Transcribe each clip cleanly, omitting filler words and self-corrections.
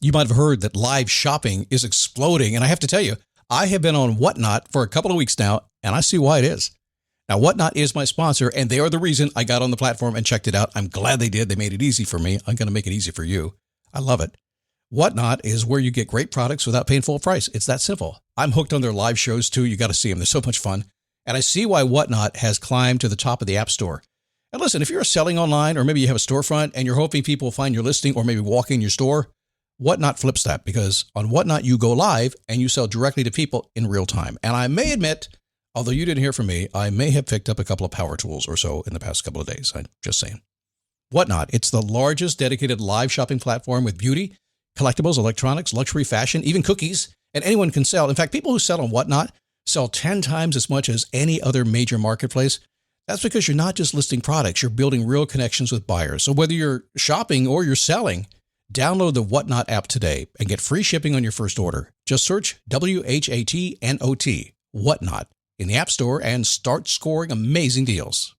You might have heard that live shopping is exploding. And I have to tell you, I have been on Whatnot for a couple of weeks now, and I see why it is. Now, Whatnot is my sponsor, and they are the reason I got on the platform and checked it out. I'm glad they did. They made it easy for me. I'm going to make it easy for you. I love it. Whatnot is where you get great products without paying full price. It's that simple. I'm hooked on their live shows, too. You got to see them. They're so much fun. And I see why Whatnot has climbed to the top of the App Store. And listen, if you're selling online, or maybe you have a storefront and you're hoping people will find your listing or maybe walk in your store, Whatnot flips that, because on Whatnot, you go live and you sell directly to people in real time. And I may admit, although you didn't hear from me, I may have picked up a couple of power tools or so in the past couple of days. I'm just saying. Whatnot, it's the largest dedicated live shopping platform with beauty, collectibles, electronics, luxury, fashion, even cookies, and anyone can sell. In fact, people who sell on Whatnot sell 10 times as much as any other major marketplace. That's because you're not just listing products, you're building real connections with buyers. So whether you're shopping or you're selling, download the Whatnot app today and get free shipping on your first order. Just search WHATNOT, Whatnot, in the App Store and start scoring amazing deals.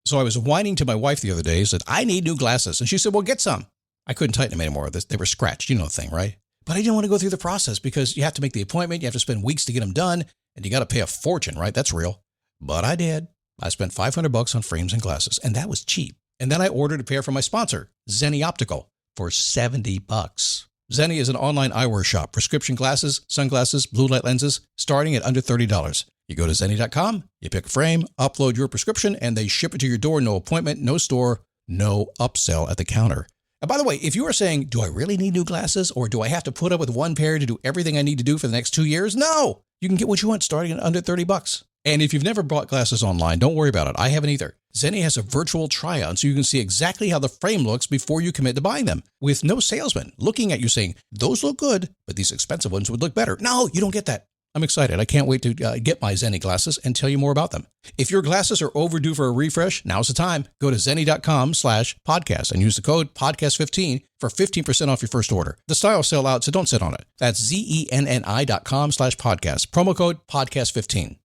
So I was whining to my wife the other day, said, I need new glasses. And she said, well, get some. I couldn't tighten them anymore. They were scratched. You know the thing, right? But I didn't want to go through the process because you have to make the appointment. You have to spend weeks to get them done. And you got to pay a fortune, right? That's real. But I did. I spent $500 on frames and glasses, and that was cheap. And then I ordered a pair from my sponsor, Zenni Optical, for $70. Zenni is an online eyewear shop, prescription glasses, sunglasses, blue light lenses, starting at under $30. You go to Zenni.com, you pick a frame, upload your prescription, and they ship it to your door. No appointment, no store, no upsell at the counter. And by the way, if you are saying, do I really need new glasses, or do I have to put up with one pair to do everything I need to do for the next 2 years? No, you can get what you want starting at under $30. And if you've never bought glasses online, don't worry about it. I haven't either. Zenni has a virtual try-on so you can see exactly how the frame looks before you commit to buying them, with no salesman looking at you saying, those look good, but these expensive ones would look better. No, you don't get that. I'm excited. I can't wait to get my Zenni glasses and tell you more about them. If your glasses are overdue for a refresh, now's the time. Go to Zenni.com/podcast and use the code podcast15 for 15% off your first order. The styles sell out, so don't sit on it. That's Zenni.com/podcast. Promo code podcast15.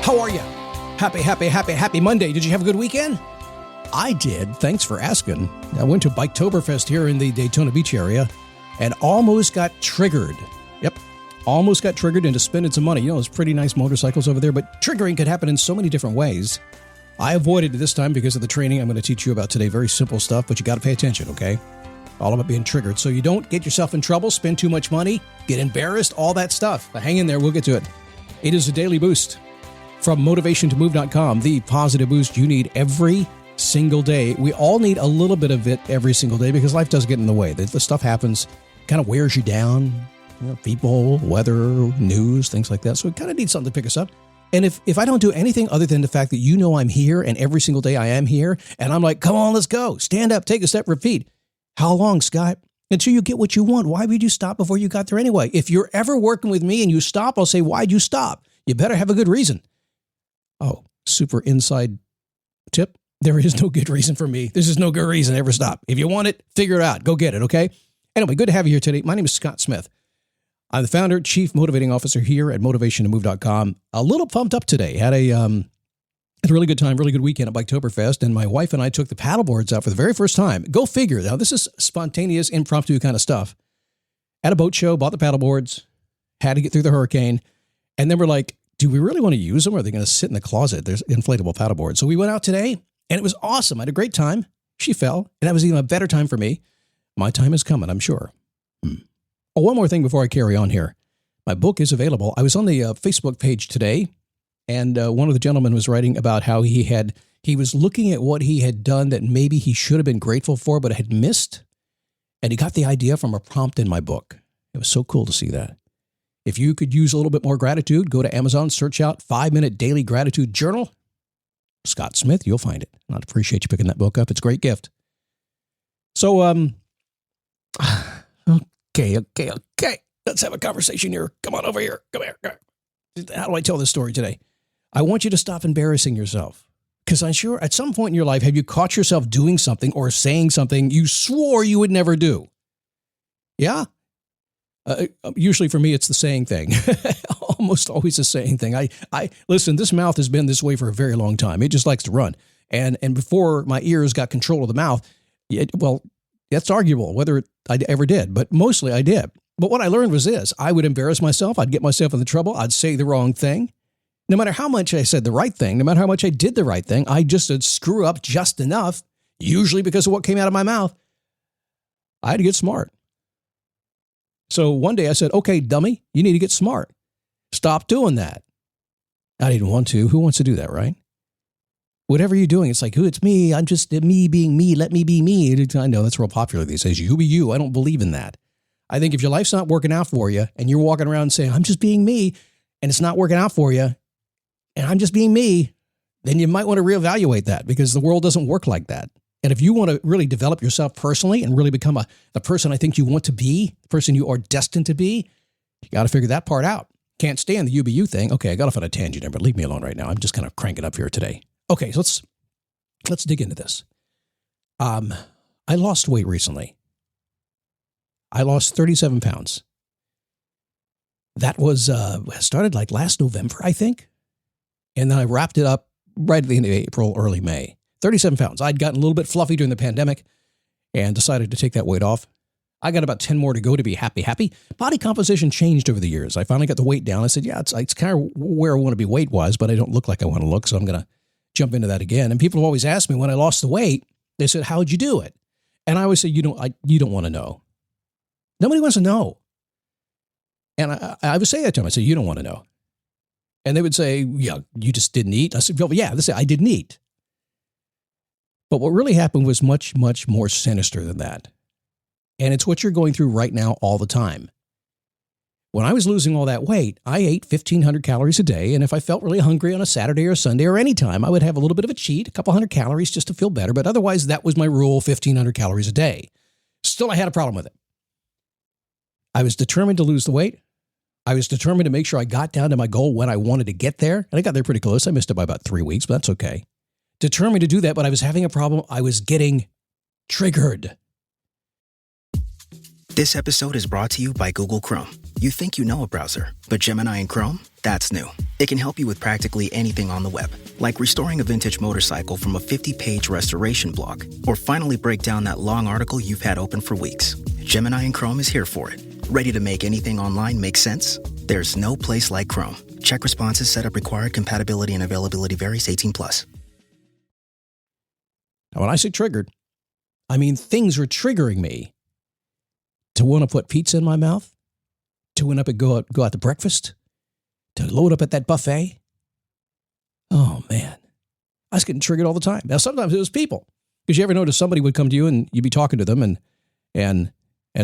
How are you? Happy Monday. Did you have a good weekend? I did. Thanks for asking. I went to Biketoberfest here in the Daytona Beach area and almost got triggered. Yep. Almost got triggered into spending some money. You know, there's pretty nice motorcycles over there, but triggering could happen in so many different ways. I avoided it this time because of the training I'm going to teach you about today. Very simple stuff, but you got to pay attention, okay? All about being triggered. So you don't get yourself in trouble, spend too much money, get embarrassed, all that stuff. But hang in there. We'll get to it. It is a daily boost. From motivationtomove.com, the positive boost you need every single day. We all need a little bit of it every single day because life does get in the way. The stuff happens, kind of wears you down. You know, people, weather, news, things like that. So we kind of need something to pick us up. And if I don't do anything other than the fact that you know I'm here and every single day I am here, and I'm like, come on, let's go. Stand up, take a step, repeat. How long, Scott? Until you get what you want. Why would you stop before you got there anyway? If you're ever working with me and you stop, I'll say, why'd you stop? You better have a good reason. Oh, super inside tip. There is no good reason for me. This is no good reason to ever stop. If you want it, figure it out. Go get it, okay? Anyway, good to have you here today. My name is Scott Smith. I'm the founder, chief motivating officer here at motivationtomove.com. A little pumped up today. Had a really good time, really good weekend at Biketoberfest, and my wife and I took the paddleboards out for the very first time. Go figure. Now, this is spontaneous, impromptu kind of stuff. At a boat show, bought the paddleboards, had to get through the hurricane, and then we're like, do we really want to use them, or are they going to sit in the closet? There's inflatable paddleboards. So we went out today, and it was awesome. I had a great time. She fell, and that was even a better time for me. My time is coming, I'm sure. Oh, one more thing before I carry on here. My book is available. I was on the Facebook page today, and one of the gentlemen was writing about how he was looking at what he had done that maybe he should have been grateful for, but had missed, and he got the idea from a prompt in my book. It was so cool to see that. If you could use a little bit more gratitude, go to Amazon, search out 5-Minute Daily Gratitude Journal. Scott Smith, you'll find it. I'd appreciate you picking that book up. It's a great gift. So, okay. Let's have a conversation here. Come on over here. Come here. How do I tell this story today? I want you to stop embarrassing yourself. Because I'm sure at some point in your life, have you caught yourself doing something or saying something you swore you would never do? Yeah? Usually for me, it's the saying thing. Almost always the saying thing. I listen, this mouth has been this way for a very long time. It just likes to run. And before my ears got control of the mouth, well, that's arguable whether I ever did, but mostly I did. But what I learned was this: I would embarrass myself. I'd get myself into trouble. I'd say the wrong thing. No matter how much I said the right thing, no matter how much I did the right thing, I just would screw up just enough, usually because of what came out of my mouth. I had to get smart. So one day I said, okay, dummy, you need to get smart. Stop doing that. I didn't want to. Who wants to do that, right? Whatever you're doing, it's like, oh, it's me. I'm just me being me. Let me be me. I know that's real popular these days. You be you. I don't believe in that. I think if your life's not working out for you and you're walking around saying, I'm just being me, and it's not working out for you, and I'm just being me, then you might want to reevaluate that, because the world doesn't work like that. And if you want to really develop yourself personally and really become the person I think you want to be, the person you are destined to be, you got to figure that part out. Can't stand the UBU thing. Okay, I got off on a tangent there, but leave me alone right now. I'm just kind of cranking up here today. Okay, so let's dig into this. I lost weight recently. I lost 37 pounds. That was started like last November, I think. And then I wrapped it up right at the end of April, early May. 37 pounds. I'd gotten a little bit fluffy during the pandemic and decided to take that weight off. I got about 10 more to go to be happy. Body composition changed over the years. I finally got the weight down. I said, yeah, it's kind of where I want to be weight-wise, but I don't look like I want to look, so I'm going to jump into that again. And people have always asked me when I lost the weight, they said, how'd you do it? And I always say, you don't want to know. Nobody wants to know. And I would say that to them. I say, you don't want to know. And they would say, yeah, you just didn't eat. I said, well, yeah, I didn't eat. But what really happened was much, much more sinister than that. And it's what you're going through right now all the time. When I was losing all that weight, I ate 1,500 calories a day. And if I felt really hungry on a Saturday or a Sunday or any time, I would have a little bit of a cheat, a couple hundred calories just to feel better. But otherwise, that was my rule, 1,500 calories a day. Still, I had a problem with it. I was determined to lose the weight. I was determined to make sure I got down to my goal when I wanted to get there. And I got there pretty close. I missed it by about 3 weeks, but that's okay. Determined to do that, but I was having a problem. I was getting triggered. This episode is brought to you by Google Chrome. You think you know a browser, but Gemini and Chrome? That's new. It can help you with practically anything on the web, like restoring a vintage motorcycle from a 50-page restoration blog, or finally break down that long article you've had open for weeks. Gemini and Chrome is here for it. Ready to make anything online make sense? There's no place like Chrome. Check responses, setup required, compatibility and availability varies, 18+. Now, when I say triggered, I mean things are triggering me to want to put pizza in my mouth, to want to go out to breakfast, to load up at that buffet. Oh, man. I was getting triggered all the time. Now, sometimes it was people. Because you ever notice somebody would come to you and you'd be talking to them and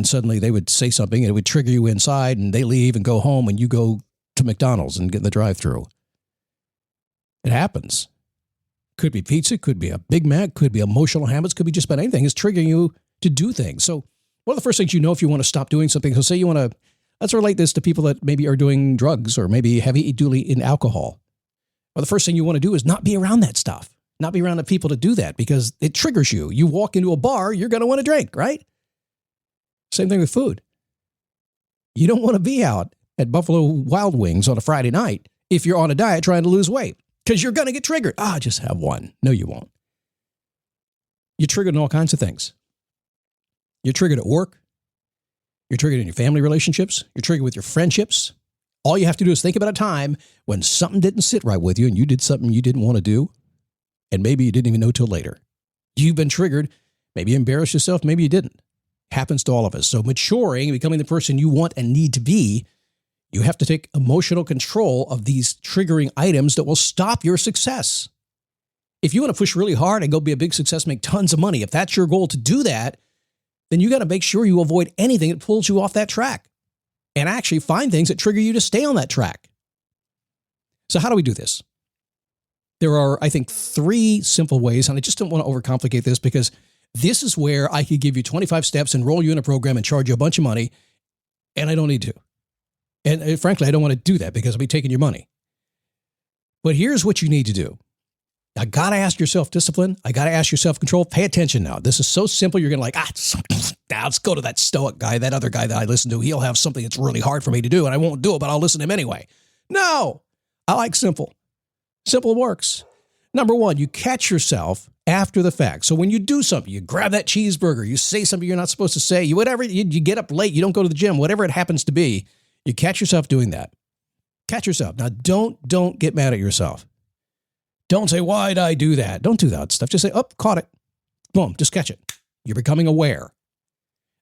suddenly they would say something and it would trigger you inside and they leave and go home and you go to McDonald's and get in the drive-thru. It happens. Could be pizza, could be a Big Mac, could be emotional habits, could be just about anything. It's triggering you to do things. So one of the first things you know if you want to stop doing something, so say you want to, let's relate this to people that maybe are doing drugs or maybe heavy-duty in alcohol. Well, the first thing you want to do is not be around that stuff, not be around the people to do that because it triggers you. You walk into a bar, you're going to want to drink, right? Same thing with food. You don't want to be out at Buffalo Wild Wings on a Friday night if you're on a diet trying to lose weight. Because you're going to get triggered. Just have one. No, you won't. You're triggered in all kinds of things. You're triggered at work. You're triggered in your family relationships. You're triggered with your friendships. All you have to do is think about a time when something didn't sit right with you and you did something you didn't want to do. And maybe you didn't even know till later. You've been triggered. Maybe you embarrassed yourself. Maybe you didn't. Happens to all of us. So maturing, becoming the person you want and need to be, you have to take emotional control of these triggering items that will stop your success. If you want to push really hard and go be a big success, make tons of money, if that's your goal to do that, then you got to make sure you avoid anything that pulls you off that track and actually find things that trigger you to stay on that track. So how do we do this? There are, I think, 3 simple ways, and I just don't want to overcomplicate this because this is where I could give you 25 steps, enroll you in a program, and charge you a bunch of money, and I don't need to. And frankly, I don't want to do that because I'll be taking your money. But here's what you need to do. I got to ask your self-discipline. I got to ask your self-control. Pay attention now. This is so simple. You're going to let's go to that stoic guy, that other guy that I listen to. He'll have something that's really hard for me to do, and I won't do it, but I'll listen to him anyway. No, I like simple. Simple works. Number one, you catch yourself after the fact. So when you do something, you grab that cheeseburger, you say something you're not supposed to say, you get up late, you don't go to the gym, whatever it happens to be, you catch yourself doing that. Catch yourself. Now, don't get mad at yourself. Don't say, why did I do that? Don't do that stuff. Just say, oh, caught it. Boom, just catch it. You're becoming aware.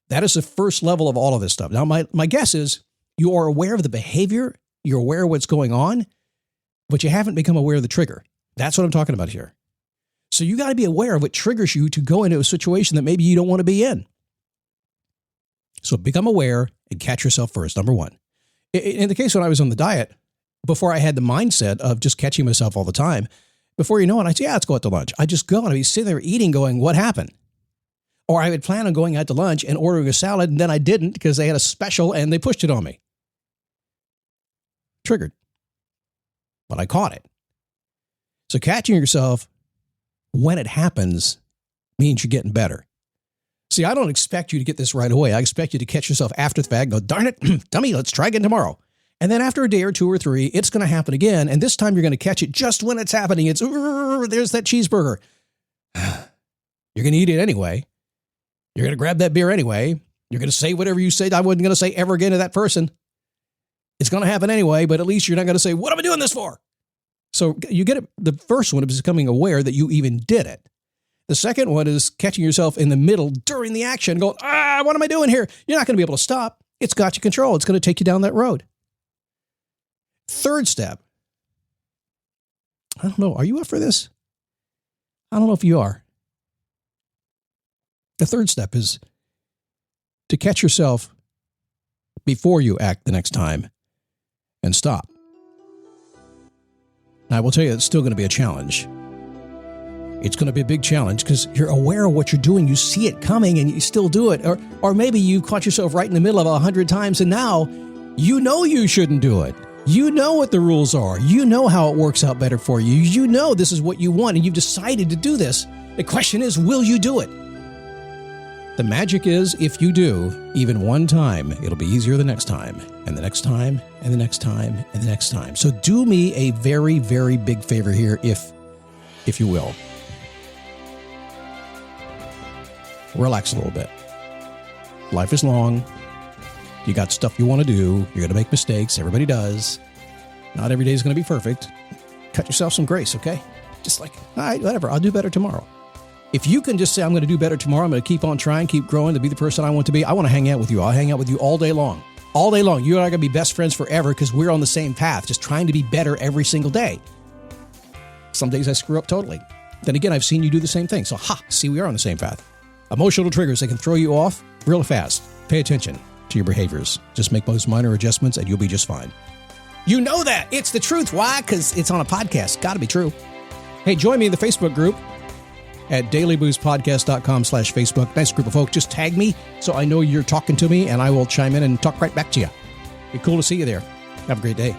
That is the first level of all of this stuff. Now, my guess is you are aware of the behavior, you're aware of what's going on, but you haven't become aware of the trigger. That's what I'm talking about here. So you got to be aware of what triggers you to go into a situation that maybe you don't want to be in. So become aware and catch yourself first, number one. In the case when I was on the diet, before I had the mindset of just catching myself all the time, before you know it, I'd say, yeah, let's go out to lunch. I just go and I'd be sitting there eating going, what happened? Or I would plan on going out to lunch and ordering a salad, and then I didn't because they had a special and they pushed it on me. Triggered. But I caught it. So catching yourself when it happens means you're getting better. See, I don't expect you to get this right away. I expect you to catch yourself after the fact, go, darn it, dummy, let's try again tomorrow. And then after a day or two or three, it's going to happen again. And this time you're going to catch it just when it's happening. It's, there's that cheeseburger. You're going to eat it anyway. You're going to grab that beer anyway. You're going to say whatever you said I wasn't going to say ever again to that person. It's going to happen anyway, but at least you're not going to say, what am I doing this for? So you get it. The first one is becoming aware that you even did it. The second one is catching yourself in the middle during the action, going, what am I doing here? You're not going to be able to stop. It's got you controlled. It's going to take you down that road. Third step. I don't know. Are you up for this? I don't know if you are. The third step is to catch yourself before you act the next time and stop. Now, I will tell you, it's still going to be a challenge. It's going to be a big challenge because you're aware of what you're doing. You see it coming and you still do it. Or maybe you caught yourself right in the middle of 100 times and now you know you shouldn't do it. You know what the rules are. You know how it works out better for you. You know this is what you want and you've decided to do this. The question is, will you do it? The magic is, if you do, even one time, it'll be easier the next time, and the next time, and the next time, and the next time. So do me a very, very big favor here, if you will. Relax a little bit. Life is long. You got stuff you want to do. You're going to make mistakes. Everybody does. Not every day is going to be perfect. Cut yourself some grace, okay? Just like, all right, whatever. I'll do better tomorrow. If you can just say, I'm going to do better tomorrow, I'm going to keep on trying, keep growing to be the person I want to be, I want to hang out with you. I'll hang out with you all day long. All day long. You and I are going to be best friends forever because we're on the same path, just trying to be better every single day. Some days I screw up totally. Then again, I've seen you do the same thing. So, see, we are on the same path. Emotional triggers, they can throw you off real fast. Pay attention to your behaviors. Just make those minor adjustments and you'll be just fine. You know that. It's the truth. Why? Because it's on a podcast. Got to be true. Hey, join me in the Facebook group at dailyboostpodcast.com/Facebook. Nice group of folks. Just tag me so I know you're talking to me and I will chime in and talk right back to you. Be cool to see you there. Have a great day.